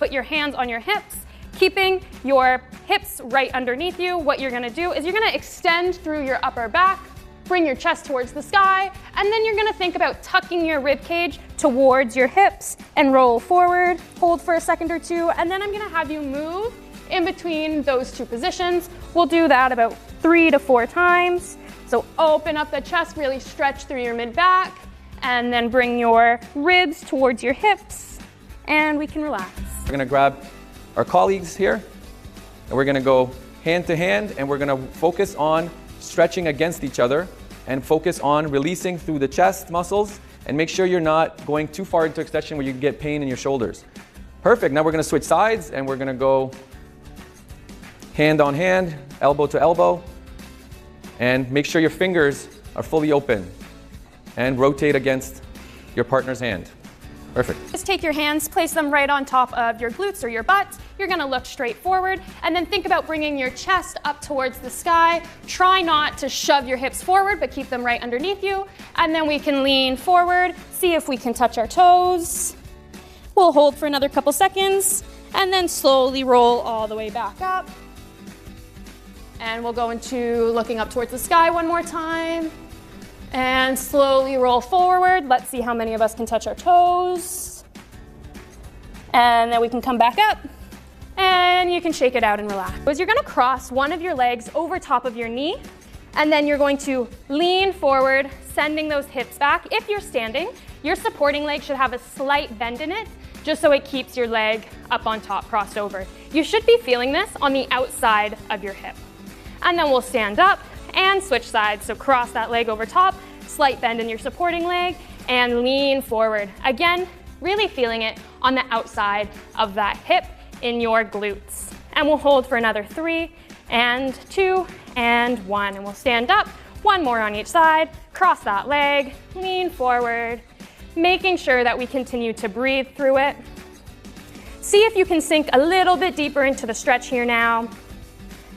put your hands on your hips, keeping your hips right underneath you. What you're gonna do is you're gonna extend through your upper back, bring your chest towards the sky, and then you're gonna think about tucking your rib cage towards your hips and roll forward, hold for a second or two, and then I'm gonna have you move in between those two positions. We'll do that about 3 to 4 times. So open up the chest, really stretch through your mid-back, and then bring your ribs towards your hips, and we can relax. We're gonna grab our colleagues here, and we're gonna go hand to hand, and we're gonna focus on stretching against each other and focus on releasing through the chest muscles, and make sure you're not going too far into extension where you get pain in your shoulders. Perfect, now we're gonna switch sides, and we're gonna go hand on hand, elbow to elbow, and make sure your fingers are fully open and rotate against your partner's hand. Perfect. Just take your hands, place them right on top of your glutes or your butt. You're gonna look straight forward, and then think about bringing your chest up towards the sky. Try not to shove your hips forward, but keep them right underneath you. And then we can lean forward, see if we can touch our toes. We'll hold for another couple seconds, and then slowly roll all the way back up. And we'll go into looking up towards the sky one more time. And slowly roll forward. Let's see how many of us can touch our toes. And then we can come back up. And you can shake it out and relax. So you're gonna cross one of your legs over top of your knee. And then you're going to lean forward, sending those hips back. If you're standing, your supporting leg should have a slight bend in it, just so it keeps your leg up on top, crossed over. You should be feeling this on the outside of your hip. And then we'll stand up and switch sides. So cross that leg over top, slight bend in your supporting leg, and lean forward. Again, really feeling it on the outside of that hip in your glutes. And we'll hold for another 3 and 2 and 1. And we'll stand up, one more on each side, cross that leg, lean forward, making sure that we continue to breathe through it. See if you can sink a little bit deeper into the stretch here now.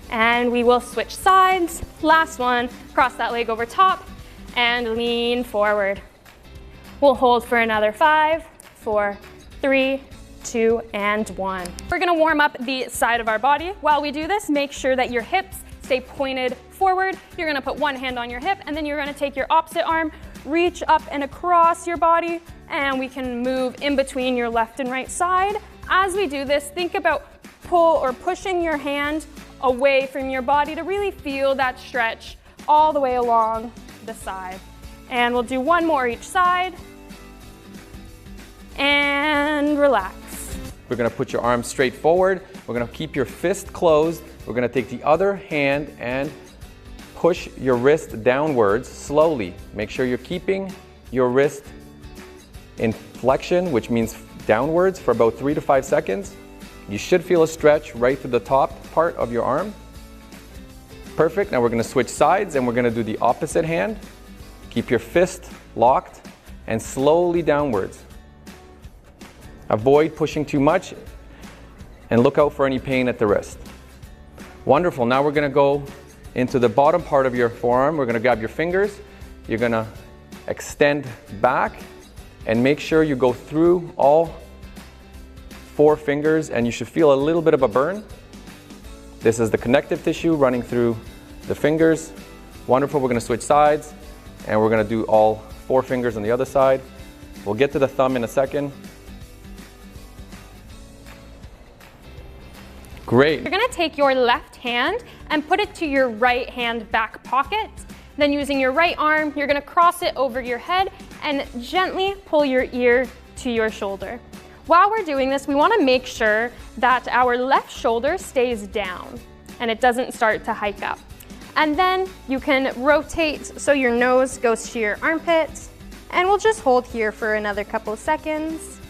And we will switch sides. Last one, cross that leg over top and lean forward. We'll hold for another 5, 4, 3, 2, and 1. We're gonna warm up the side of our body. While we do this, make sure that your hips stay pointed forward. You're gonna put one hand on your hip, and then you're gonna take your opposite arm, reach up and across your body, and we can move in between your left and right side. As we do this, think about pull or pushing your hand away from your body to really feel that stretch all the way along the side. And we'll do one more each side. And relax. We're gonna put your arms straight forward. We're gonna keep your fist closed. We're gonna take the other hand and push your wrist downwards slowly. Make sure you're keeping your wrist in flexion, which means downwards, for about 3 to 5 seconds. You should feel a stretch right through the top part of your arm. Perfect. Now we're going to switch sides, and we're going to do the opposite hand. Keep your fist locked and slowly downwards. Avoid pushing too much, and look out for any pain at the wrist. Wonderful. Now we're going to go into the bottom part of your forearm. We're going to grab your fingers. You're going to extend back and make sure you go through all 4 fingers, and you should feel a little bit of a burn. This is the connective tissue running through the fingers. Wonderful. We're going to switch sides, and we're going to do all 4 fingers on the other side. We'll get to the thumb in a second. Great. You're going to take your left hand and put it to your right hand back pocket. Then using your right arm, you're going to cross it over your head and gently pull your ear to your shoulder. While we're doing this, we want to make sure that our left shoulder stays down and it doesn't start to hike up. And then you can rotate so your nose goes to your armpit, and we'll just hold here for another couple of seconds.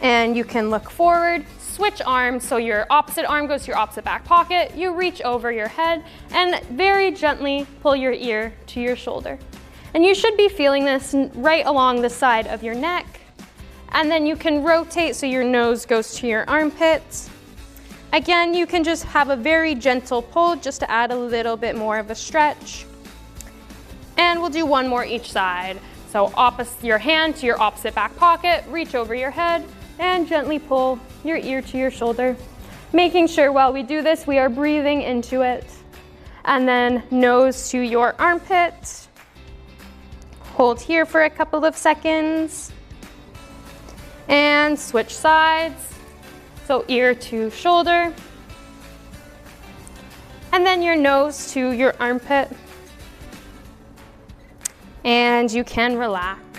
And you can look forward, switch arms so your opposite arm goes to your opposite back pocket. You reach over your head and very gently pull your ear to your shoulder. And you should be feeling this right along the side of your neck. And then you can rotate so your nose goes to your armpits. Again, you can just have a very gentle pull just to add a little bit more of a stretch. And we'll do one more each side. So your hand to your opposite back pocket, reach over your head, and gently pull your ear to your shoulder. Making sure while we do this, we are breathing into it. And then nose to your armpit. Hold here for a couple of seconds. And switch sides. So ear to shoulder. And then your nose to your armpit. And you can relax.